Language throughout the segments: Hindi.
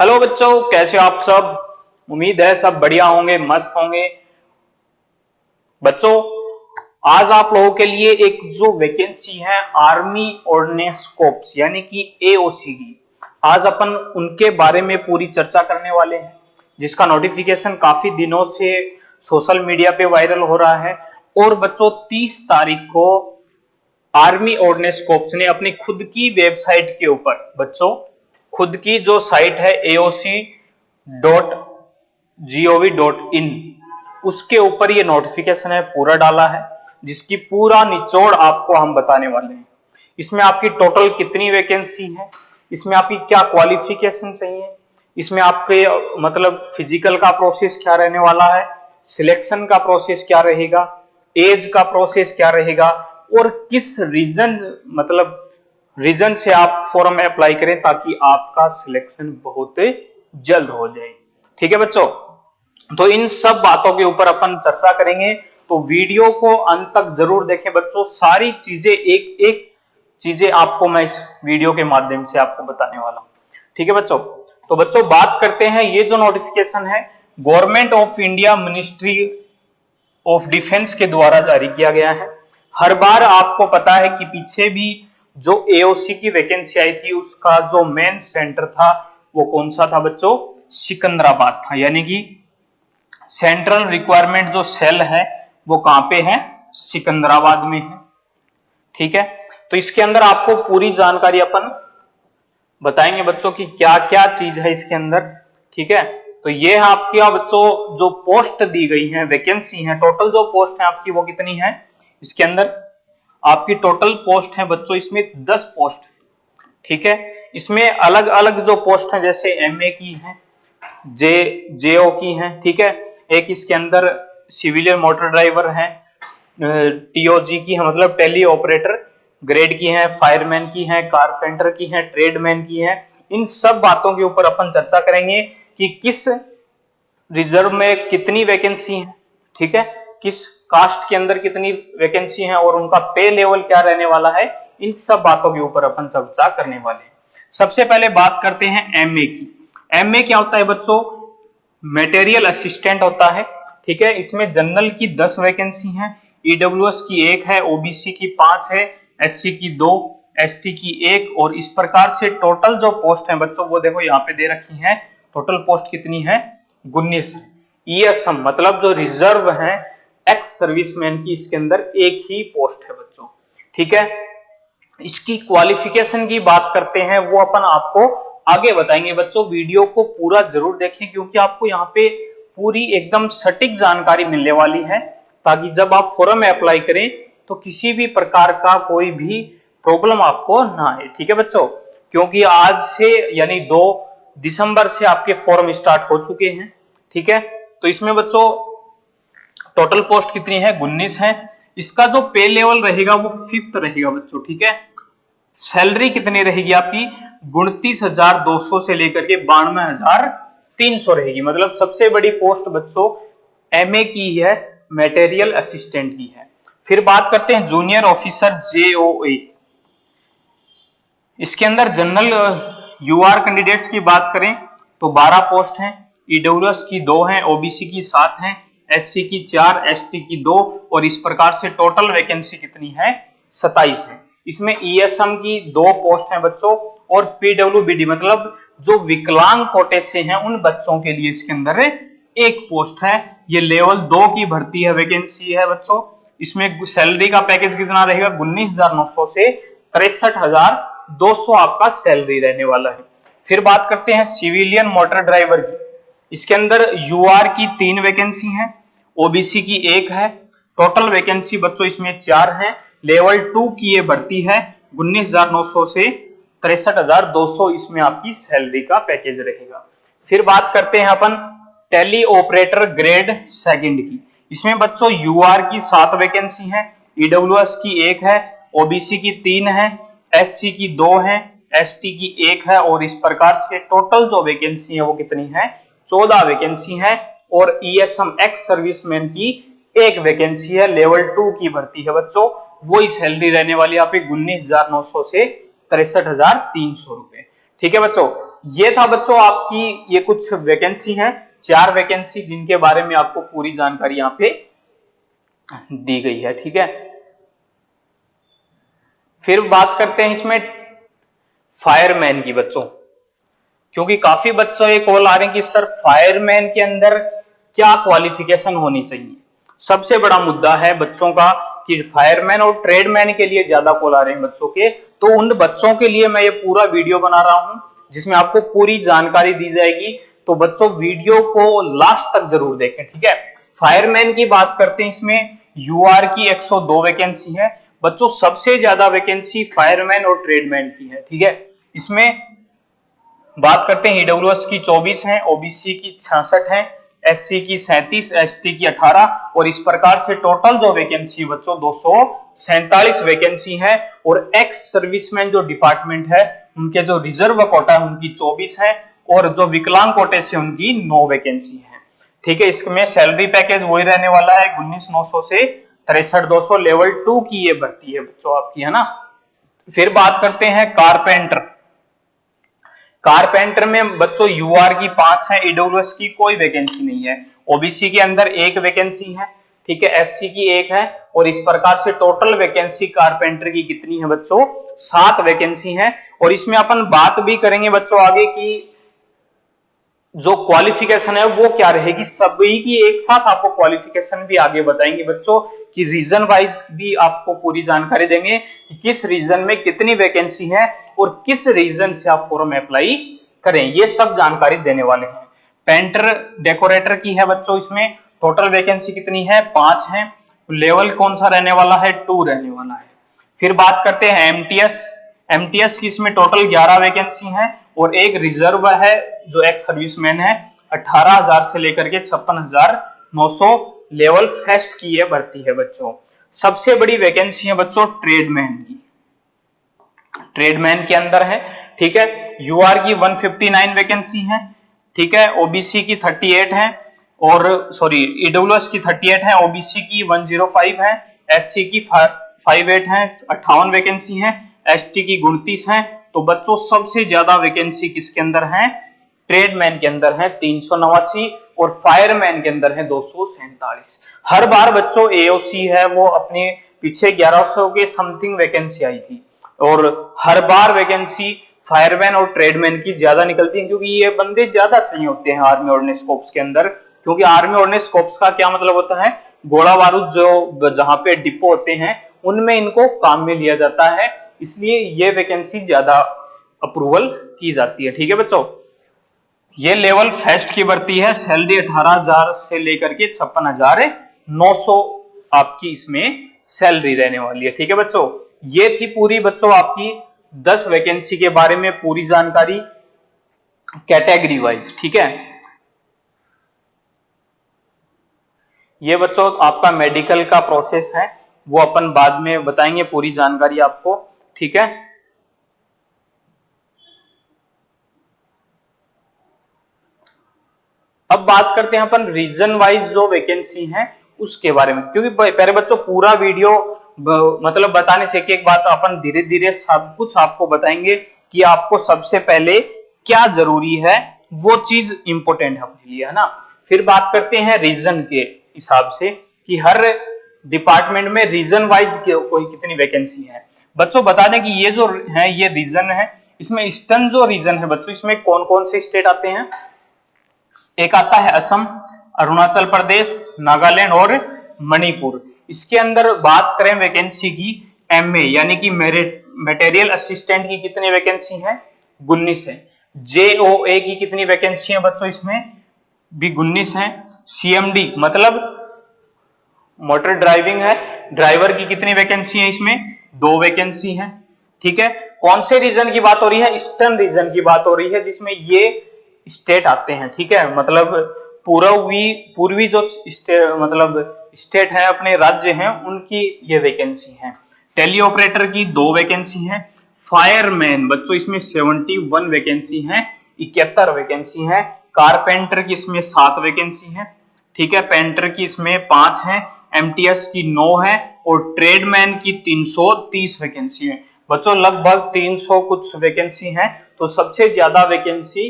हेलो बच्चों, कैसे हो आप सब। उम्मीद है सब बढ़िया होंगे, मस्त होंगे। बच्चों, आज आप लोगों के लिए एक जो वैकेंसी है आर्मी ऑर्डिनेंस कोर्प्स यानी कि एओसी की, आज अपन उनके बारे में पूरी चर्चा करने वाले हैं, जिसका नोटिफिकेशन काफी दिनों से सोशल मीडिया पे वायरल हो रहा है। और बच्चों 30 तारीख को आर्मी ऑर्डिनेंस कोर्प्स ने अपनी खुद की वेबसाइट के ऊपर, बच्चों खुद की जो साइट है aoc.gov.in, उसके ऊपर ये नोटिफिकेशन है पूरा डाला है, जिसकी पूरा निचोड़ आपको हम बताने वाले हैं। इसमें आपकी टोटल कितनी वैकेंसी है, इसमें आपकी क्या क्वालिफिकेशन चाहिए, इसमें आपके मतलब फिजिकल का प्रोसेस क्या रहने वाला है, सिलेक्शन का प्रोसेस क्या रहेगा, एज का प्रोसेस क्या रहेगा, और किस रीजन मतलब रीजन से आप फॉर्म में अप्लाई करें ताकि आपका सिलेक्शन बहुत जल्द हो जाए। ठीक है बच्चों, तो इन सब बातों के ऊपर अपन चर्चा करेंगे, तो वीडियो को अंत तक जरूर देखें बच्चों। सारी चीजें एक एक चीजें आपको मैं इस वीडियो के माध्यम से आपको बताने वाला हूं। ठीक है बच्चों, तो बच्चों बात करते हैं, ये जो नोटिफिकेशन है government of India ministry of defence के द्वारा जारी किया गया है। हर बार आपको पता है कि पीछे भी जो एओसी की वैकेंसी आई थी उसका जो मेन सेंटर था वो कौन सा था बच्चों, सिकंदराबाद था। यानी कि सेंट्रल रिक्वायरमेंट जो सेल है वो कहां पे है, सिकंदराबाद में है। ठीक है, तो इसके अंदर आपको पूरी जानकारी अपन बताएंगे बच्चों की क्या क्या चीज है इसके अंदर। ठीक है, तो ये है आपकी बच्चों जो पोस्ट दी गई है, वैकेंसी है, टोटल जो पोस्ट है आपकी वो कितनी है। इसके अंदर आपकी टोटल पोस्ट है बच्चों, इसमें 10 पोस्ट। ठीक है, इसमें अलग अलग जो पोस्ट है जैसे एमए की है, जेओ की है। ठीक है, एक इसके अंदर सिविलियन मोटर ड्राइवर है, टीओजी की है मतलब टेली ऑपरेटर ग्रेड की है, फायरमैन की है, कारपेंटर की है, ट्रेडमैन की है। इन सब बातों के ऊपर अपन चर्चा करेंगे कि किस रिजर्व में कितनी वैकेंसी है। ठीक है, किस कास्ट के अंदर कितनी वैकेंसी है और उनका पे लेवल क्या रहने वाला है, इन सब बातों के ऊपर अपन चर्चा करने वाले हैं। सबसे पहले बात करते हैं एमए की। एमए क्या होता है बच्चों, मटेरियल असिस्टेंट होता है। ठीक है, इसमें जनरल की 10 वैकेंसी है, ईडब्ल्यूएस की 1 है, ओबीसी की 5 है, एससी की 2, एसटी की 1, और इस प्रकार से टोटल जो पोस्ट है बच्चों वो देखो यहाँ पे दे रखी है। टोटल पोस्ट कितनी है, 19 है। ईएसएम मतलब जो रिजर्व है एक्स सर्विसमैन की, इसके अंदर एक ही पोस्ट है बच्चों। ठीक है, इसकी क्वालिफिकेशन की बात करते हैं वो अपन आपको आगे बताएंगे बच्चों। वीडियो को पूरा जरूर देखें क्योंकि आपको यहाँ पे पूरी एकदम सटीक जानकारी मिलने वाली है, ताकि जब आप फॉर्म में अप्लाई करें तो किसी भी प्रकार का कोई भी प्रॉब्लम आपको ना आए। ठीक है बच्चों, क्योंकि आज से यानी 2 दिसंबर से आपके फॉर्म स्टार्ट हो चुके हैं। ठीक है, तो इसमें बच्चों टोटल पोस्ट कितनी है, 19 है। इसका जो पे लेवल रहेगा वो 5th रहेगा बच्चों। ठीक है, सैलरी कितनी रहेगी आपकी, 29,200 से लेकर के 92,300 रहेगी। मतलब सबसे बड़ी पोस्ट बच्चों एमए की है, मटेरियल असिस्टेंट की है। फिर बात करते हैं जूनियर ऑफिसर जेओए। इसके अंदर जनरल यूआर कैंडिडेट्स की बात करें तो 12 पोस्ट हैं, ईडब्ल्यूएस की 2 हैं, ओबीसी की 7 हैं, एससी की 4, एसटी की 2, और इस प्रकार से टोटल वैकेंसी कितनी है, 27 है। इसमें ईएसएम की 2 पोस्ट हैं बच्चों, और पीडब्ल्यूबीडी मतलब जो विकलांग कोटे से हैं उन बच्चों के लिए इसके अंदर एक पोस्ट है। ये लेवल 2 की भर्ती है, वैकेंसी है बच्चों। इसमें सैलरी का पैकेज कितना रहेगा, 19,900 से 63,200 आपका सैलरी रहने वाला है। फिर बात करते हैं सिविलियन मोटर ड्राइवर की। इसके अंदर यूआर की 3 वैकेंसी है, ओबीसी की 1 है। टोटल वैकेंसी बच्चों इसमें 4 है। लेवल 2 की ये भर्ती है, 19,900 से 63,200 इसमें आपकी सैलरी का पैकेज रहेगा। फिर बात करते हैं अपन टेली ऑपरेटर ग्रेड सेकंड की। इसमें बच्चों यूआर की 7 वैकेंसी है, ईडब्ल्यूएस की 1 है, ओबीसी की 3 है, एससी की 2 है, एसटी की 1 है, और इस प्रकार से टोटल जो वैकेंसी है वो कितनी है, 14 वैकेंसी है। और ईएसएम एक्स सर्विसमैन की 1 वैकेंसी है, लेवल 2 की भर्ती है बच्चों। वही सैलरी रहने वाली यहाँ पे 19,900 से 63,300 रुपए। ठीक है बच्चों, ये था बच्चों आपकी ये कुछ वैकेंसी है, 4 वैकेंसी जिनके बारे में आपको पूरी जानकारी यहाँ पे दी गई है। ठीक है, फिर बात करते हैं इसमें फायरमैन की बच्चों, क्योंकि काफी बच्चों ये कॉल आ रहे हैं कि सर फायरमैन के अंदर क्या क्वालिफिकेशन होनी चाहिए। सबसे बड़ा मुद्दा है बच्चों का कि फायरमैन और ट्रेडमैन के लिए ज्यादा कॉल आ रहे हैं बच्चों के, तो उन बच्चों के लिए मैं ये पूरा वीडियो बना रहा हूं जिसमें आपको पूरी जानकारी दी जाएगी। तो बच्चों वीडियो को लास्ट तक जरूर देखें। ठीक है, फायरमैन की बात करते हैं, इसमें यूआर की 102 वैकेंसी है बच्चों, सबसे ज्यादा वैकेंसी फायरमैन और ट्रेडमैन की है। ठीक है, इसमें बात करते हैं ईडब्ल्यूएस की 24 है, ओबीसी की 66 है, एससी की 37, एसटी की 18 और इस प्रकार से टोटल जो वैकेंसी बच्चों 247 वैकेंसी है। और एक्स सर्विसमैन जो डिपार्टमेंट है उनके जो रिजर्व कोटा है उनकी 24 है और जो विकलांग कोटे से उनकी 9 वैकेंसी है। ठीक है, इसमें सैलरी पैकेज वही रहने वाला है 19,900 से 63,200, लेवल 2 की ये भर्ती है बच्चों आपकी, है ना। फिर बात करते हैं कारपेंटर। कारपेंटर में बच्चों यूआर की 5 है, ईडब्ल्यूएस की कोई वैकेंसी नहीं है, ओबीसी के अंदर 1 वैकेंसी है। ठीक है, एससी की 1 है और इस प्रकार से टोटल वैकेंसी कारपेंटर की कितनी है बच्चों, 7 वैकेंसी है। और इसमें अपन बात भी करेंगे बच्चों आगे की जो क्वालिफिकेशन है वो क्या रहेगी, सभी की एक साथ आपको क्वालिफिकेशन भी आगे बताएंगे बच्चों कि रीजन वाइज भी आपको पूरी जानकारी देंगे कि किस रीजन में कितनी वैकेंसी है और किस रीजन से आप फॉर्म अप्लाई करें, ये सब जानकारी देने वाले हैं। पेंटर डेकोरेटर की है बच्चों, इसमें टोटल वैकेंसी कितनी है, 5 है, लेवल कौन सा रहने वाला है, 2 रहने वाला है। फिर बात करते हैं एमटीएस। एमटीएस की इसमें टोटल 11 वैकेंसी है और एक रिजर्व है जो एक्स सर्विसमैन है, 18,000 से लेकर के 56,900 लेवल फर्स्ट की ये भर्ती है बच्चों। सबसे बड़ी वैकेंसी है बच्चों ट्रेडमैन की, ट्रेडमैन के अंदर है। ठीक है, यूआर की 159 वैकेंसी है। ठीक है, ओबीसी की 38 है और सॉरी ईडब्ल्यूएस की 38 है, ओबीसी की 105 है, एससी की 58 है, 58 वैकेंसी है, एसटी की 29 है। तो बच्चों सबसे ज्यादा वैकेंसी किसके अंदर है, ट्रेडमैन के अंदर है 389 और फायरमैन के अंदर है 247। हर बार बच्चों एओसी है वो अपने पीछे 1100 के समथिंग वैकेंसी आई थी और हर बार वैकेंसी फायरमैन और ट्रेडमैन की ज्यादा निकलती है क्योंकि ये बंदे ज्यादा चाहिए होते हैं आर्मी ऑर्डिनेंस कोर्प्स के अंदर। क्योंकि आर्मी ऑर्डिनेंस कोर्प्स का क्या मतलब होता है, गोला बारूद जो जहां पे डिपो होते हैं उनमें इनको काम में लिया जाता है, इसलिए ये वैकेंसी ज्यादा अप्रूवल की जाती है। ठीक है बच्चों, ये लेवल फर्स्ट की भर्ती है, सैलरी 18,000 से लेकर के 56,900 आपकी इसमें सैलरी रहने वाली है। ठीक है बच्चों, ये थी पूरी बच्चों आपकी 10 वैकेंसी के बारे में पूरी जानकारी कैटेगरी वाइज। ठीक है, ये बच्चों आपका मेडिकल का प्रोसेस है वो अपन बाद में बताएंगे पूरी जानकारी आपको। ठीक है, अब बात करते हैं अपन रीजन वाइज जो वैकेंसी है उसके बारे में, क्योंकि पहले बच्चों पूरा वीडियो मतलब बताने से एक बात अपन धीरे धीरे सब कुछ आपको बताएंगे कि आपको सबसे पहले क्या जरूरी है, वो चीज इंपॉर्टेंट है अपने लिए, है ना। फिर बात करते हैं रीजन के हिसाब से कि हर डिपार्टमेंट में रीजन वाइज कोई कितनी वैकेंसी है। बच्चों बता दें कि ये जो है ये रीजन है, इसमें ईस्टर्न जो रीजन है बच्चों इसमें कौन कौन से स्टेट आते हैं, एक आता है असम, अरुणाचल प्रदेश, नागालैंड और मणिपुर। इसके अंदर बात करें वैकेंसी की, एमए यानी कि मटेरियल असिस्टेंट की कितनी वैकेंसी है, 19 है। जेओए की कितनी वैकेंसी है बच्चों, इसमें भी 19 है। सीएमडी मतलब मोटर ड्राइविंग है, ड्राइवर की कितनी वैकेंसी है, इसमें 2 वैकेंसी है। ठीक है, कौन से रीजन की बात हो रही है, ईस्टर्न रीजन की बात हो रही है जिसमें ये स्टेट आते हैं। ठीक है, मतलब पूर्वी जो मतलब स्टेट है अपने राज्य हैं उनकी ये वैकेंसी है। टेली ऑपरेटर की 2 वैकेंसी है। फायरमैन बच्चों इसमें 71 वैकेंसी है, 71 वैकेंसी है। कारपेंटर की इसमें 7 वैकेंसी है। ठीक है, पेंटर की इसमें 5 है, एमटीएस की 9 है और ट्रेडमैन की 330 वैकेंसी है। बच्चों लगभग 300 कुछ वैकेंसी है, तो सबसे ज्यादा वैकेंसी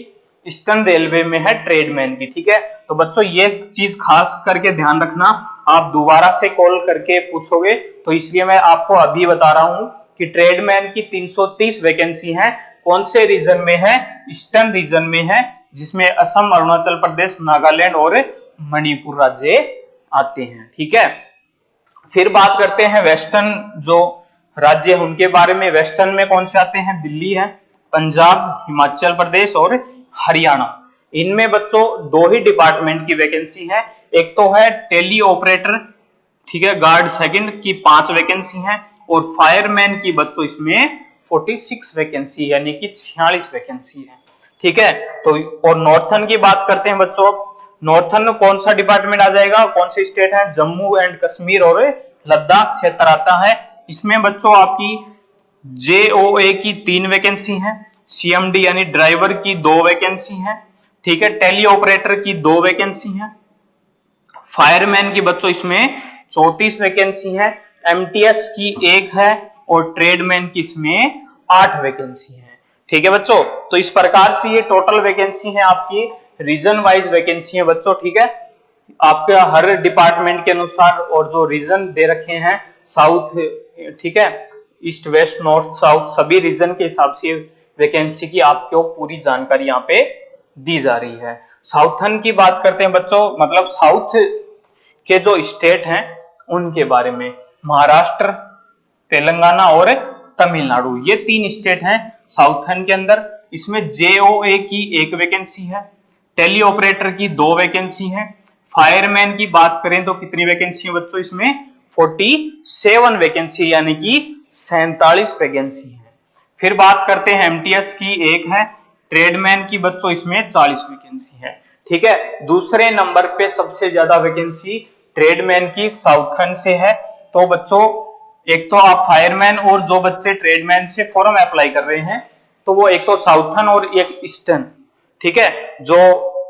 ईस्टर्न रेलवे में है ट्रेडमैन की। ठीक है, तो बच्चों ये चीज खास करके ध्यान रखना, आप दोबारा से कॉल करके पूछोगे तो इसलिए मैं आपको अभी बता रहा हूं कि ट्रेडमैन की 330 वैकेंसी है। कौन से रीजन में है? ईस्टर्न रीजन में है, जिसमें असम, अरुणाचल प्रदेश, नागालैंड और मणिपुर राज्य आते हैं। ठीक है, फिर बात करते हैं वेस्टर्न जो राज्य है उनके बारे में। वेस्टर्न में कौन से आते हैं? दिल्ली है, पंजाब, हिमाचल प्रदेश और हरियाणा। इनमें बच्चों दो ही डिपार्टमेंट की वैकेंसी है, एक तो है टेली ऑपरेटर, ठीक है, गार्ड सेकंड की 5 वैकेंसी है, और फायरमैन की बच्चों इसमें 46 वैकेंसी यानी कि 46 वैकेंसी है। ठीक है, तो और नॉर्थन की बात करते हैं बच्चों। नॉर्थन में कौन सा डिपार्टमेंट आ जाएगा? कौन सी स्टेट है? जम्मू एंड कश्मीर और लद्दाख क्षेत्र आता है। इसमें बच्चों आपकी जेओए की 3 वैकेंसी है, सीएमडी यानी ड्राइवर की 2 वैकेंसी है, ठीक है, टेली ऑपरेटर की 2 वैकेंसी है, फायरमैन की बच्चों इसमें 34 वैकेंसी है, एमटीएस की 1 है और ट्रेडमैन की इसमें 8 वैकेंसी है। ठीक है बच्चों, तो इस प्रकार से ये टोटल वैकेंसी है आपकी रीजन वाइज वैकेंसी है बच्चों। ठीक है, आपके हर डिपार्टमेंट के अनुसार और जो रीजन दे रखे हैं साउथ, ठीक है, ईस्ट वेस्ट नॉर्थ साउथ सभी रीजन के हिसाब से वैकेंसी की आपको पूरी जानकारी यहाँ पे दी जा रही है। साउथर्न की बात करते हैं बच्चों, मतलब साउथ के जो स्टेट हैं उनके बारे में। महाराष्ट्र, तेलंगाना और तमिलनाडु, ये 3 स्टेट हैं साउथर्न के अंदर। इसमें जेओए की 1 वैकेंसी है, टेली ऑपरेटर की 2 वैकेंसी है, फायरमैन की बात करें तो कितनी वैकेंसी है बच्चों? इसमें 47 वैकेंसी यानी कि 47 वैकेंसी है। फिर बात करते हैं एमटीएस की 1 है, ट्रेडमैन की बच्चों इसमें 40 वैकेंसी है। ठीक है, दूसरे नंबर पे सबसे ज्यादा वैकेंसी ट्रेडमैन की साउथर्न से है। तो बच्चों एक तो आप फायरमैन और जो बच्चे ट्रेडमैन से फॉर्म अप्लाई कर रहे हैं तो वो एक तो साउथर्न और एक ईस्टर्न, ठीक है, जो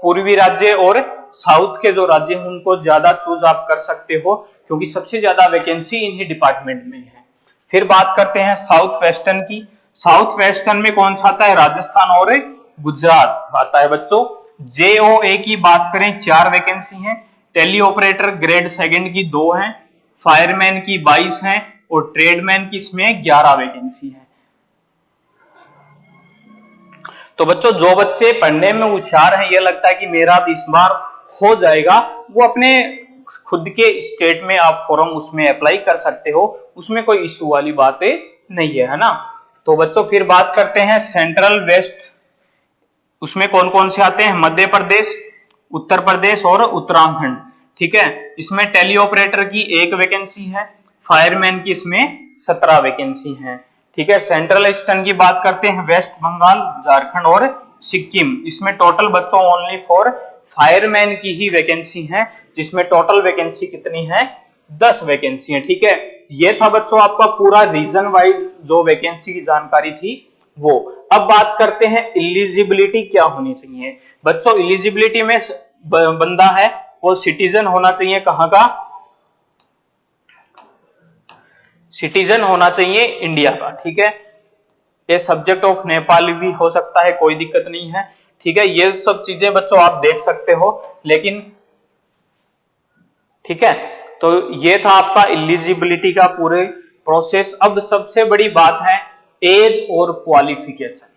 पूर्वी राज्य और साउथ के जो राज्य हैं उनको ज्यादा चूज आप कर सकते हो क्योंकि सबसे ज्यादा वैकेंसी इन्हीं डिपार्टमेंट में है। फिर बात करते हैं साउथ वेस्टर्न की। साउथ वेस्टर्न में कौन सा आता है? राजस्थान और गुजरात आता है बच्चों। जेओए की बात करें 4 वैकेंसी है, टेली ऑपरेटर ग्रेड सेकंड की 2 है, फायरमैन की 22 है और ट्रेडमैन की इसमें 11 वैकेंसी है। तो बच्चों जो बच्चे पढ़ने में होशियार हैं, ये लगता है कि मेरा इस बार हो जाएगा, वो अपने खुद के स्टेट में आप फॉर्म उसमें अप्लाई कर सकते हो, उसमें कोई इश्यू वाली बातें नहीं है ना। तो बच्चों फिर बात करते हैं सेंट्रल वेस्ट, उसमें कौन कौन से आते हैं? मध्य प्रदेश, उत्तर प्रदेश और उत्तराखंड। ठीक है, इसमें टेली ऑपरेटर की 1 वैकेंसी है, फायरमैन की इसमें 17 वैकेंसी है। ठीक है, सेंट्रल ईस्टर्न की बात करते हैं, वेस्ट बंगाल, झारखंड और सिक्किम। इसमें टोटल बच्चों ओनली फॉर फायरमैन की ही वैकेंसी है, जिसमें टोटल वैकेंसी कितनी है? 10 वैकेंसी है। ठीक है, ये था बच्चों आपका पूरा रीजन वाइज जो वैकेंसी की जानकारी थी वो। अब बात करते हैं एलिजिबिलिटी क्या होनी चाहिए बच्चों। एलिजिबिलिटी में बंदा है वो सिटीजन होना चाहिए, कहां का? सिटीजन होना चाहिए इंडिया का। ठीक है, ये सब्जेक्ट ऑफ नेपाली भी हो सकता है, कोई दिक्कत नहीं है। ठीक है, ये सब चीजें बच्चों आप देख सकते हो, लेकिन ठीक है, तो ये था आपका एलिजिबिलिटी का पूरे प्रोसेस। अब सबसे बड़ी बात है एज और क्वालिफिकेशन।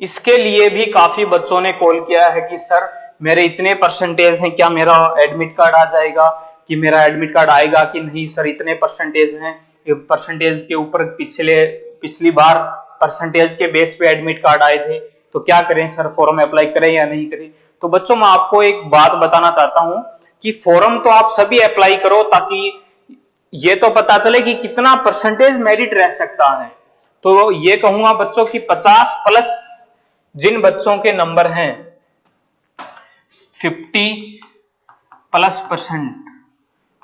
इसके लिए भी काफी बच्चों ने कॉल किया है कि सर मेरे इतने परसेंटेज हैं, क्या मेरा एडमिट कार्ड आ जाएगा, कि मेरा एडमिट कार्ड आएगा कि नहीं सर, इतने परसेंटेज हैं, परसेंटेज के ऊपर पिछली बार परसेंटेज के बेस पे एडमिट कार्ड आए थे, तो क्या करें सर, फॉर्म अप्लाई करें या नहीं करें? तो बच्चों मैं आपको एक बात बताना चाहता हूं कि फॉर्म तो आप सभी अप्लाई करो, ताकि ये तो पता चले कि कितना परसेंटेज मेरिट रह सकता है। तो ये कहूंगा बच्चों कि 50 प्लस जिन बच्चों के नंबर हैं 50 प्लस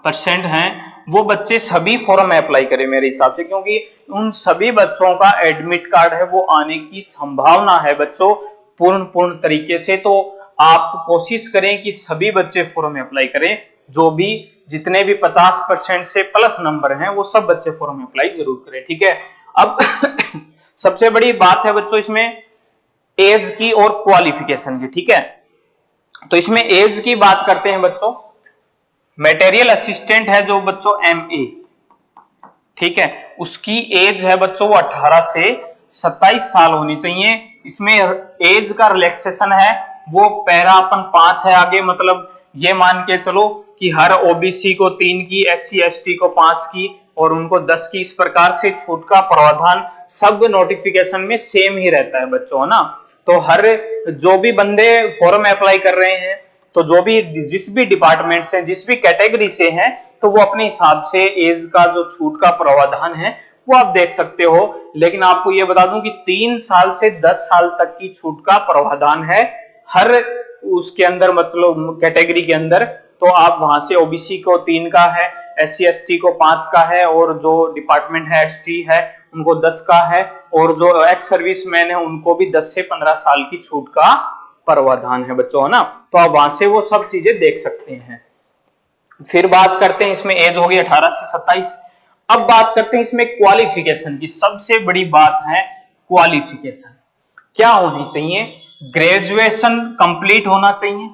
परसेंट हैं, वो बच्चे सभी फॉर्म में अप्लाई करें मेरे हिसाब से, क्योंकि उन सभी बच्चों का एडमिट कार्ड है वो आने की संभावना है बच्चों पूर्ण तरीके से। तो आप कोशिश करें कि सभी बच्चे फॉर्म में अप्लाई करें, जो भी जितने भी 50% से प्लस नंबर हैं वो सब बच्चे फॉर्म में अप्लाई जरूर करें। ठीक है, अब सबसे बड़ी बात है बच्चों इसमें एज की और क्वालिफिकेशन की, ठीक है। तो इसमें एज की बात करते हैं बच्चों, मटेरियल असिस्टेंट है जो बच्चों MA, ठीक है, उसकी एज है बच्चों वो 18 से 27 साल होनी चाहिए। इसमें एज का रिलैक्सेशन है वो पैरा अपन 5 है आगे, मतलब ये मान के चलो कि हर ओबीसी को 3 की, SC ST को 5 की और उनको 10 की, इस प्रकार से छूट का प्रावधान सब नोटिफिकेशन में सेम ही रहता है बच्चों, है ना। तो हर जो भी बंदे फॉर्म अप्लाई कर रहे हैं, तो जो भी जिस भी डिपार्टमेंट से, जिस भी कैटेगरी से हैं, तो वो अपने हिसाब से एज का जो छूट का प्रावधान है वो आप देख सकते हो। लेकिन आपको ये बता दूं कि 3 साल से 10 साल तक की छूट का प्रावधान है हर उसके अंदर, मतलब कैटेगरी के अंदर। तो आप वहां से ओबीसी को 3 का है, SC ST को 5 का है और जो डिपार्टमेंट है ST है उनको 10 का है, और जो एक्स सर्विसमैन है उनको भी 10 से 15 साल की छूट का प्रावधान है बच्चों, है ना। तो आप वहां से वो सब चीजें देख सकते हैं। फिर बात करते हैं, इसमें एज होगी 18 से 27। अब बात करते हैं इसमें क्वालिफिकेशन की। सबसे बड़ी बात है क्वालिफिकेशन क्या होनी चाहिए, ग्रेजुएशन कंप्लीट होना चाहिए,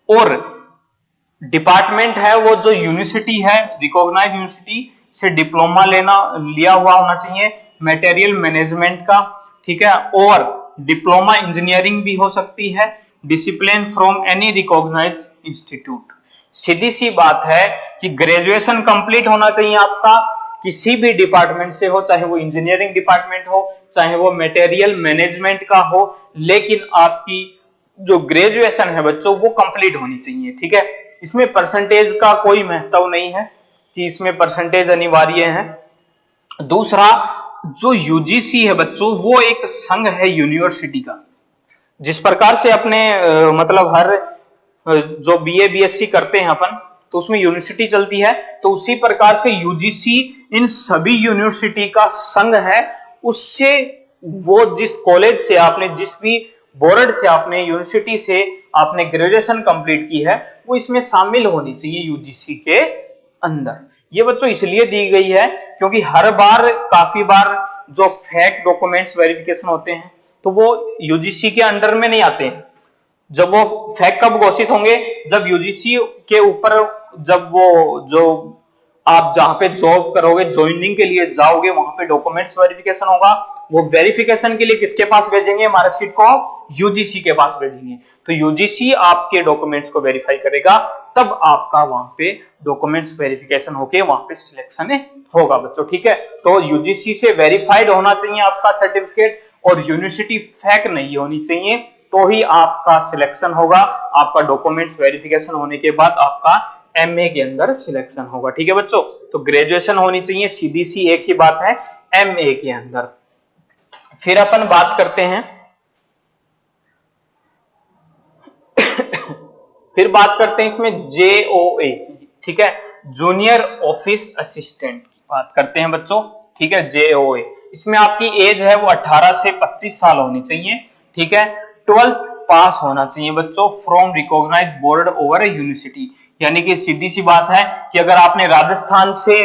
और डिपार्टमेंट है वो जो यूनिवर्सिटी है, रिकॉग्नाइज यूनिवर्सिटी से डिप्लोमा लिया हुआ होना चाहिए मटेरियल मैनेजमेंट का, ठीक है, और डिप्लोमा इंजीनियरिंग भी हो सकती है, discipline from any recognise institute. सीधी सी बात है कि ग्रेजुएशन कंप्लीट होना चाहिए आपका, किसी भी डिपार्टमेंट से हो, चाहे वो इंजीनियरिंग डिपार्टमेंट हो, चाहे वो मटेरियल मैनेजमेंट का हो, लेकिन आपकी जो ग्रेजुएशन है बच्चों वो कंप्लीट होनी चाहिए, ठीक है। इसमें परसेंटेज का कोई महत्व नहीं है कि इसमें परसेंटेज अनिवार्य है। दूसरा, जो यूजीसी है बच्चों वो एक संघ है यूनिवर्सिटी का, जिस प्रकार से अपने मतलब हर जो बीए बीएससी करते हैं अपन, तो उसमें यूनिवर्सिटी चलती है, तो उसी प्रकार से यूजीसी इन सभी यूनिवर्सिटी का संघ है। उससे वो जिस कॉलेज से आपने, जिस भी बोर्ड से आपने, यूनिवर्सिटी से आपने ग्रेजुएशन कंप्लीट की है, वो इसमें शामिल होनी चाहिए यूजीसी के अंदर। ये बच्चों इसलिए दी गई है क्योंकि हर बार, काफी बार जो फेक डॉक्यूमेंट्स वेरिफिकेशन होते हैं तो वो यूजीसी के अंडर में नहीं आते हैं। जब वो फेक कब घोषित होंगे, जब यूजीसी के ऊपर, जब वो जो आप जहां पे जॉब करोगे, ज्वाइनिंग के लिए जाओगे, वहां पे डॉक्यूमेंट्स वेरिफिकेशन होगा। वो वेरिफिकेशन के लिए किसके पास भेजेंगे, मार्कशीट को यूजीसी के पास भेजेंगे। तो यूजीसी आपके डॉक्यूमेंट्स को वेरीफाई करेगा, तब आपका वहां पे डॉक्यूमेंट्स वेरिफिकेशन होके वहां पे सिलेक्शन होगा बच्चों, ठीक है। तो यूजीसी से वेरीफाइड होना चाहिए आपका सर्टिफिकेट, और यूनिवर्सिटी फेक नहीं होनी चाहिए, तो ही आपका सिलेक्शन होगा। आपका डॉक्यूमेंट्स वेरिफिकेशन होने के बाद आपका एमए के अंदर सिलेक्शन होगा, ठीक है बच्चों। तो ग्रेजुएशन होनी चाहिए, सीधी सी एक ही बात है, एमए के अंदर। फिर अपन बात करते हैं फिर बात करते हैं इसमें जेओए, ठीक है, जूनियर ऑफिस असिस्टेंट की बात करते हैं बच्चों, ठीक है, जेओए। इसमें आपकी एज है वो 18 से 25 साल होनी चाहिए, ठीक है। 12th पास होना चाहिए बच्चों from recognise board over university. यानी कि सीधी सी बात है कि अगर आपने राजस्थान से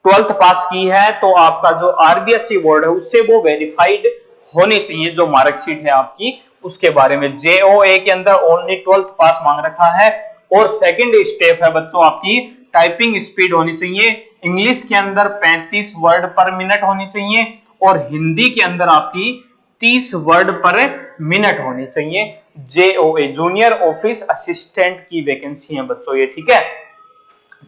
12th पास की है तो आपका जो आरबीएससी बोर्ड है उससे वो वेरीफाइड होनी चाहिए, जो मार्कशीट है आपकी उसके बारे में। जेओए के अंदर ओनली 12th पास मांग रखा है। और सेकंड स्टेप है बच्चों आपकी टाइपिंग स्पीड होनी चाहिए, इंग्लिश के अंदर 35 वर्ड पर मिनट होनी चाहिए, और हिंदी के अंदर आपकी 30 वर्ड पर मिनट होनी चाहिए। जेओए जूनियर ऑफिस असिस्टेंट की वैकेंसी है बच्चों ये, ठीक है।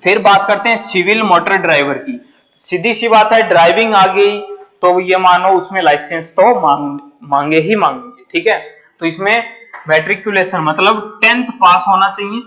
फिर बात करते हैं सिविल मोटर ड्राइवर की। सीधी सी बात है, ड्राइविंग आ गई तो ये मानो उसमें लाइसेंस तो मांगे ही मांगेंगे, ठीक है। तो इसमें मैट्रिकुलेशन मतलब 10th पास होना चाहिए।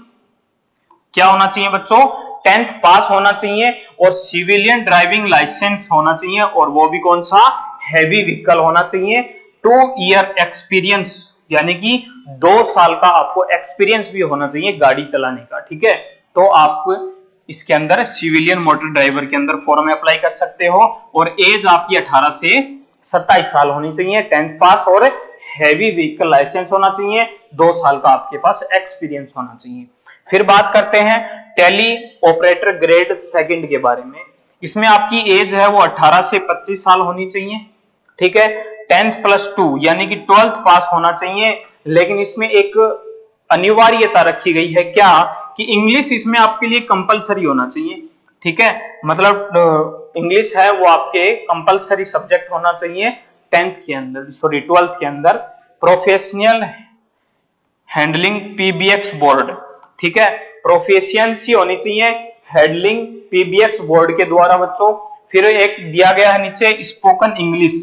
क्या होना चाहिए बच्चों, 10th पास होना चाहिए, और सिविलियन ड्राइविंग लाइसेंस होना चाहिए, और वो भी कौन सा, हैवी व्हीकल होना चाहिए। 2 ईयर एक्सपीरियंस, यानी कि 2 साल का आपको एक्सपीरियंस भी होना चाहिए गाड़ी चलाने का, ठीक है। तो आप इसके अंदर सिविलियन मोटर ड्राइवर के अंदर फॉर्म अप्लाई कर सकते हो, और एज आपकी 18 से 27 साल होनी चाहिए, 10th पास, और हैवी व्हीकल लाइसेंस होना चाहिए, 2 साल का आपके पास एक्सपीरियंस होना चाहिए। फिर बात करते हैं टेली ऑपरेटर ग्रेड सेकंड के बारे में। इसमें आपकी एज है वो 18 से 25 साल होनी चाहिए, ठीक है। 10th प्लस 2 यानी कि 12th पास होना चाहिए, लेकिन इसमें एक अनिवार्यता रखी गई है क्या, कि इंग्लिश इसमें आपके लिए कंपलसरी होना चाहिए। ठीक है, मतलब इंग्लिश है वो आपके कंपलसरी सब्जेक्ट होना चाहिए 10th के अंदर, सॉरी 12th के अंदर। प्रोफेशनल हैंडलिंग पीबीएक्स बोर्ड, ठीक है, प्रोफिशिएंसी होनी चाहिए हैंडलिंग पीबीएक्स बोर्ड के द्वारा बच्चों। फिर एक दिया गया है नीचे स्पोकन इंग्लिश,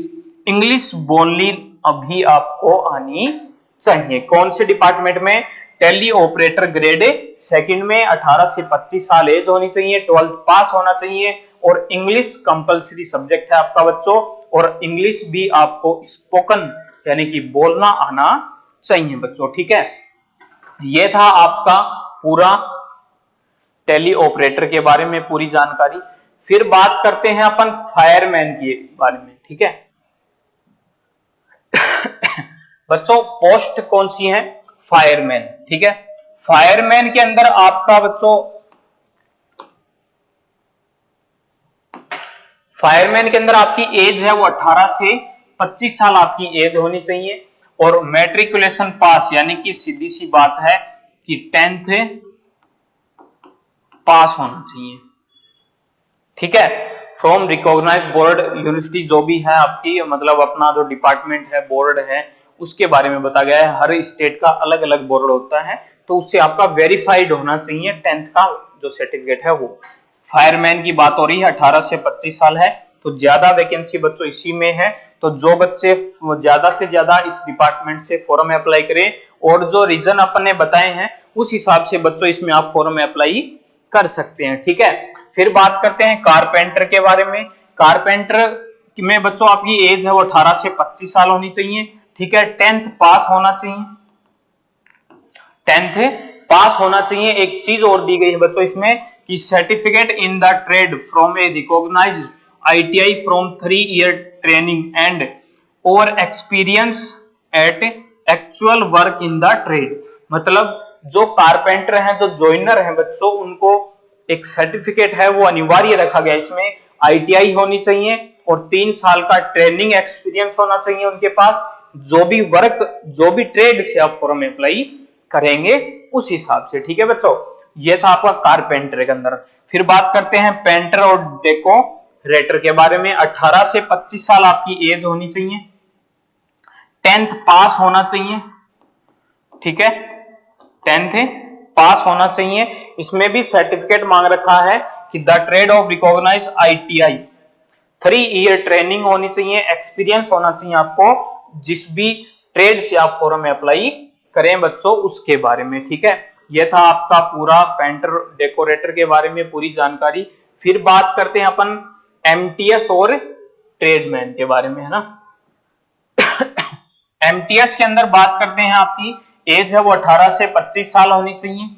इंग्लिश बोलनी अभी आपको आनी चाहिए। कौन से डिपार्टमेंट में, टेली ऑपरेटर ग्रेड सेकंड में 18 से 25 साल एज होनी चाहिए, 12th पास होना चाहिए, और इंग्लिश कंपलसरी सब्जेक्ट है आपका बच्चों, और इंग्लिश भी आपको स्पोकन यानी कि बोलना आना चाहिए बच्चों। ठीक है, यह था आपका पूरा टेली ऑपरेटर के बारे में पूरी जानकारी। फिर बात करते हैं अपन फायरमैन के बारे में। ठीक है बच्चों, पोस्ट कौन सी है, फायरमैन। ठीक है, फायरमैन के अंदर आपका बच्चों, फायरमैन के अंदर आपकी एज है वो 18 से 25 साल आपकी एज होनी चाहिए, और मैट्रिकुलेशन पास यानी कि सीधी सी बात है कि 10th पास होना चाहिए। ठीक है, फ्रॉम रिकॉग्नाइज बोर्ड यूनिवर्सिटी, जो भी है आपकी, मतलब अपना जो डिपार्टमेंट है, बोर्ड है, उसके बारे में बताया गया है। हर स्टेट का अलग अलग बोर्ड होता है, तो उससे आपका वेरीफाइड होना चाहिए 10th का जो सर्टिफिकेट है वो। फायरमैन की बात हो रही है, 18 से 25 साल है, तो ज्यादा वैकेंसी बच्चों इसी में है। तो जो बच्चे ज्यादा से ज्यादा इस डिपार्टमेंट से फॉर्म अप्लाई करें, और जो रीजन अपन ने बताए हैं उस हिसाब से बच्चों इसमें आप फॉर्म अप्लाई कर सकते हैं। ठीक है, फिर बात करते हैं कारपेंटर के बारे में। कारपेंटर में बच्चों आपकी एज है वो 18 से 25 साल होनी चाहिए। ठीक है, 10th पास होना चाहिए, 10th पास होना चाहिए। एक चीज और दी गई है बच्चों इसमें कि certificate in the trade from a recognised ITI from 3 year training and और experience at actual work in the trade. मतलब जो कारपेंटर हैं, जो जॉइनर हैं बच्चों, उनको एक सर्टिफिकेट है वो अनिवार्य रखा गया। इसमें आईटीआई होनी चाहिए और 3 साल का ट्रेनिंग एक्सपीरियंस होना चाहिए उनके पास। जो भी वर्क, जो भी ट्रेड से आप फॉर्म अप्लाई करेंगे उस हिसाब से। ठीक है बच्चों, ये था आपका कारपेंटर के अंदर। फिर बात करते हैं पेंटर और डेकोरेटर के बारे में। 18 से 25 साल आपकी एज होनी चाहिए, 10th पास होना चाहिए। ठीक है, 10th पास होना चाहिए। इसमें भी सर्टिफिकेट मांग रखा है कि the trade of recognise ITI, 3 year training होनी चाहिए, एक्सपीरियंस होना चाहिए आपको जिस भी ट्रेड से आप फॉर्म में अप्लाई करें बच्चों उसके बारे में। ठीक है, यह था आपका पूरा पेंटर डेकोरेटर के बारे में पूरी जानकारी। फिर बात करते हैं अपन एमटीएस और ट्रेडमैन के बारे में, है ना। एमटीएस के अंदर बात करते हैं, आपकी एज है वो 18 से 25 साल होनी चाहिए।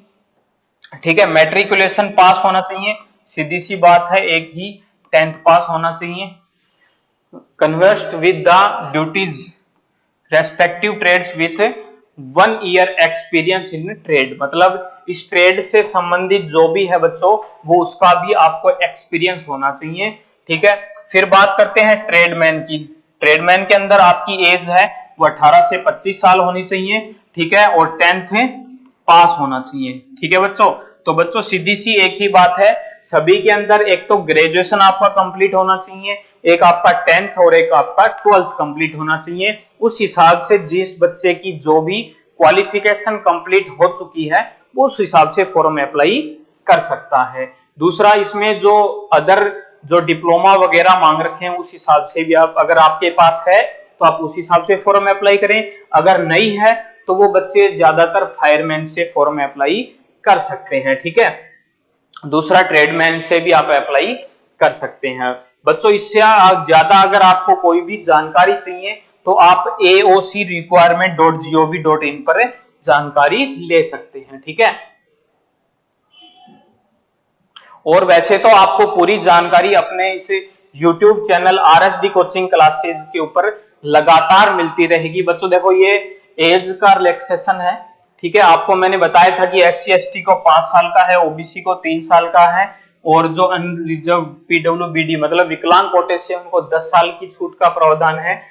ठीक है, मैट्रिकुलेशन पास होना चाहिए, सीधी सी बात है, एक ही 10th पास होना चाहिए। Conversed with the duties respective trades with 1 year experience in trade. मतलब इस ट्रेड से संबंधित जो भी है बच्चों, वो उसका भी आपको एक्सपीरियंस होना चाहिए। ठीक है, फिर बात करते हैं ट्रेडमैन की। ट्रेडमैन के अंदर आपकी एज है वो 18 से 25 साल होनी चाहिए। ठीक है, और 10th पास होना चाहिए। ठीक है बच्चों, तो बच्चों सीधी सी एक ही बात है, सभी के अंदर एक तो ग्रेजुएशन आपका कंप्लीट होना चाहिए, एक आपका 10th और एक आपका 12th कंप्लीट होना चाहिए। उस हिसाब से जिस बच्चे की जो भी क्वालिफिकेशन कंप्लीट हो चुकी है उस हिसाब से फॉर्म अप्लाई कर सकता है। दूसरा, इसमें जो अदर जो डिप्लोमा वगैरह मांग रखे हैं उस हिसाब से भी आप, अगर आपके पास है तो आप उस हिसाब से फॉर्म अप्लाई करें, अगर नहीं है तो वो बच्चे ज्यादातर फायरमैन से फॉर्म अप्लाई कर सकते हैं। ठीक है, दूसरा ट्रेडमैन से भी आप अप्लाई कर सकते हैं बच्चों। इससे ज्यादा अगर आपको कोई भी जानकारी चाहिए तो आप aocrequirement.gov.in पर जानकारी ले सकते हैं। ठीक है, और वैसे तो आपको पूरी जानकारी अपने इस YouTube channel RSD coaching classes के ऊपर लगातार मिलती रहेगी बच्चों। देखो ये एज का रिलैक्सेशन है। ठीक है, आपको मैंने बताया था कि SC ST को 5 साल का है, OBC को 3 साल का है, और जो अनरिजर्व पीडब्ल्यूबीडी मतलब विकलांग कोटे से उनको 10 साल की छूट का प्रावधान है।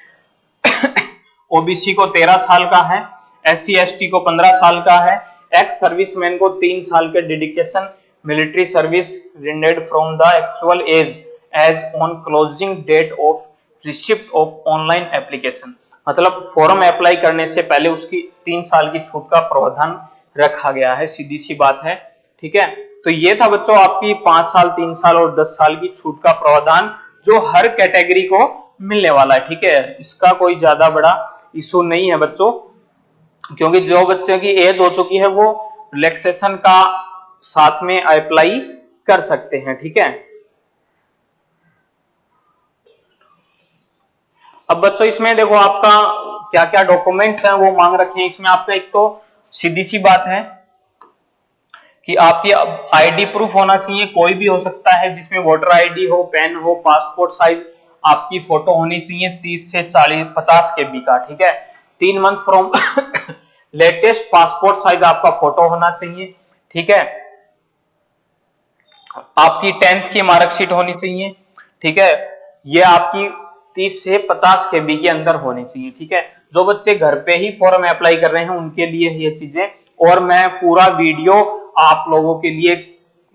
ओबीसी को 13 साल का है, एससी एसटी को 15 साल का है, एक्स सर्विसमैन को 3 साल के dedication military service rendered from the actual age on closing date of receipt of online application, मतलब फॉर्म अप्लाई करने से पहले उसकी 3 साल की छूट का प्रावधान रखा गया है, सीधी सी बात है। ठीक है, तो ये था बच्चों आपकी 5 साल, 3 साल और 10 साल की छूट का प्रावधान जो हर कैटेगरी को मिलने वाला है। ठीक है, इसका कोई ज्यादा बड़ा इशू नहीं है बच्चों, क्योंकि जो बच्चे की एज हो चुकी है वो रिलैक्सेशन का साथ में अप्लाई कर सकते हैं। ठीक है, अब बच्चों इसमें देखो आपका क्या क्या डॉक्यूमेंट्स हैं वो मांग रखे हैं। इसमें आपका एक तो सीधी सी बात है कि आपकी आईडी प्रूफ होना चाहिए, कोई भी हो सकता है, जिसमें वोटर आईडी हो, पेन हो, पासपोर्ट साइज आपकी फोटो होनी चाहिए 30 से 50 KB का। ठीक है, 3 month from latest passport size आपका फोटो होना चाहिए। ठीक है, आपकी 10th की मार्कशीट होनी चाहिए। ठीक है, ये आपकी 30 से 50 KB के अंदर होनी चाहिए। ठीक है, जो बच्चे घर पे ही फॉर्म अप्लाई कर रहे हैं उनके लिए ये चीजें, और मैं पूरा वीडियो आप लोगों के लिए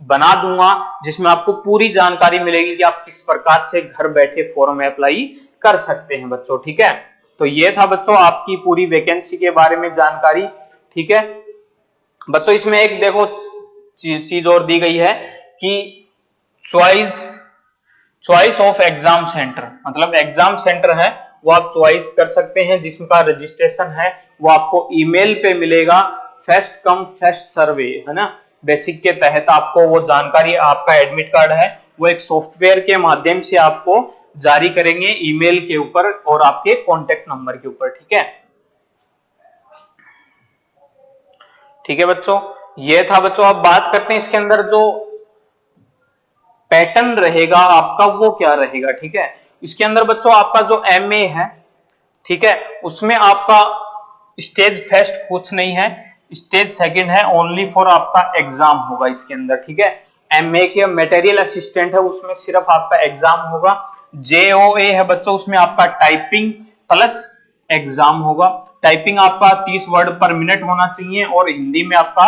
बना दूंगा जिसमें आपको पूरी जानकारी मिलेगी कि आप किस प्रकार से घर बैठे फॉर्म अप्लाई कर सकते हैं बच्चों। ठीक है, तो ये था बच्चों आपकी पूरी वैकेंसी के बारे में जानकारी। ठीक है बच्चों, इसमें एक देखो चीज और दी गई है कि चॉइस ऑफ एग्जाम सेंटर, मतलब एग्जाम सेंटर है वो आप चॉइस कर सकते हैं, जिसका रजिस्ट्रेशन है वो आपको ईमेल पे मिलेगा, फर्स्ट कम फर्स्ट सर्वे है ना, बेसिक के तहत आपको वो जानकारी, आपका एडमिट कार्ड है वो एक सॉफ्टवेयर के माध्यम से आपको जारी करेंगे ईमेल के ऊपर और आपके कॉन्टेक्ट नंबर के ऊपर। ठीक है बच्चों, ये था बच्चों। अब बात करते हैं इसके अंदर जो पैटर्न रहेगा आपका वो क्या रहेगा। ठीक है, इसके अंदर बच्चों आपका जो एमए है, ठीक है, उसमें आपका स्टेज फर्स्ट कुछ नहीं है, स्टेज सेकंड है, ओनली फॉर आपका एग्जाम होगा इसके अंदर। ठीक है, एमए के मटेरियल असिस्टेंट है उसमें सिर्फ आपका एग्जाम होगा। जेओए है बच्चों, उसमें आपका टाइपिंग प्लस एग्जाम होगा। टाइपिंग आपका 30 वर्ड पर मिनट होना चाहिए और हिंदी में आपका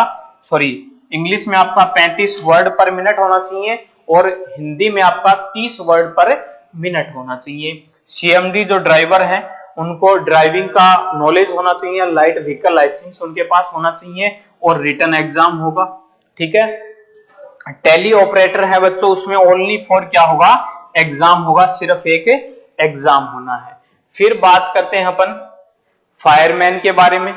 इंग्लिश में आपका 35 वर्ड पर मिनट होना चाहिए और हिंदी में आपका 30 वर्ड पर मिनट होना चाहिए। सीएमडी जो ड्राइवर है उनको ड्राइविंग का नॉलेज होना चाहिए, लाइट व्हीकल लाइसेंस उनके पास होना चाहिए और रिटन एग्जाम होगा। ठीक है, टेली ऑपरेटर है बच्चों, उसमें ओनली फॉर क्या होगा, एग्जाम होगा, सिर्फ एक एग्जाम होना है। फिर बात करते हैं अपन फायरमैन के बारे में।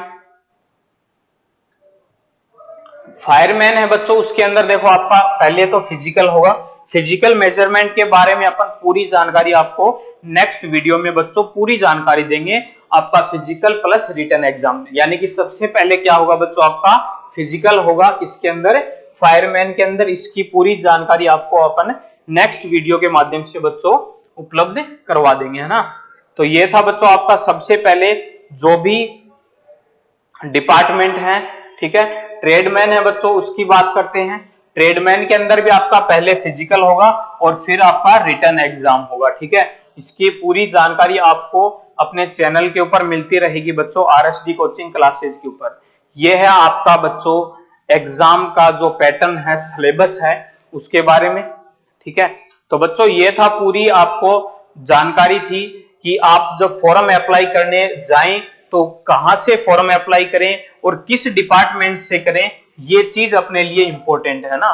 फायरमैन है बच्चों, उसके अंदर देखो आपका पहले तो फिजिकल होगा, फिजिकल मेजरमेंट के बारे में अपन पूरी जानकारी आपको नेक्स्ट वीडियो में बच्चों पूरी जानकारी देंगे। आपका फिजिकल प्लस रिटन एग्जाम, यानी कि सबसे पहले क्या होगा बच्चों, आपका फिजिकल होगा इसके अंदर, फायरमैन के अंदर, इसकी पूरी जानकारी आपको अपन नेक्स्ट वीडियो के माध्यम से बच्चों उपलब्ध करवा देंगे, है ना। तो ये था बच्चों आपका सबसे पहले जो भी डिपार्टमेंट है। ठीक है, ट्रेडमैन है बच्चों, उसकी बात करते हैं। ट्रेडमैन के अंदर भी आपका पहले फिजिकल होगा और फिर आपका रिटन एग्जाम होगा। ठीक है, इसकी पूरी जानकारी आपको अपने चैनल के ऊपर मिलती रहेगी बच्चों, आरएसडी कोचिंग क्लासेज के ऊपर। यह है आपका बच्चों एग्जाम का जो पैटर्न है, सिलेबस है, उसके बारे में। ठीक है, तो बच्चों ये था पूरी आपको जानकारी थी कि आप जब फॉर्म अप्लाई करने जाएं तो कहां से फॉर्म अप्लाई करें और किस डिपार्टमेंट से करें, ये चीज अपने लिए इंपॉर्टेंट है ना।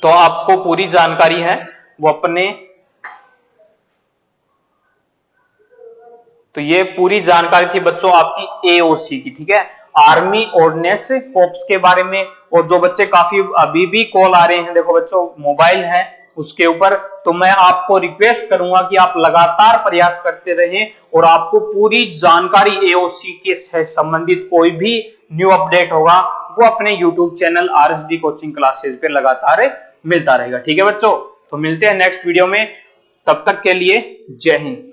तो आपको पूरी जानकारी है वो अपने, तो ये पूरी जानकारी थी बच्चों आपकी एओसी की। ठीक है, आर्मी ऑर्डिनेंस कोर्प्स के बारे में। और जो बच्चे काफी अभी भी कॉल आ रहे हैं, देखो बच्चों मोबाइल है उसके ऊपर, तो मैं आपको रिक्वेस्ट करूंगा कि आप लगातार प्रयास करते रहें और आपको पूरी जानकारी एओसी के संबंधित कोई भी न्यू अपडेट होगा वो अपने YouTube channel RSD coaching classes पे लगातार मिलता रहेगा। ठीक है बच्चों, तो मिलते हैं नेक्स्ट वीडियो में, तब तक के लिए जय हिंद।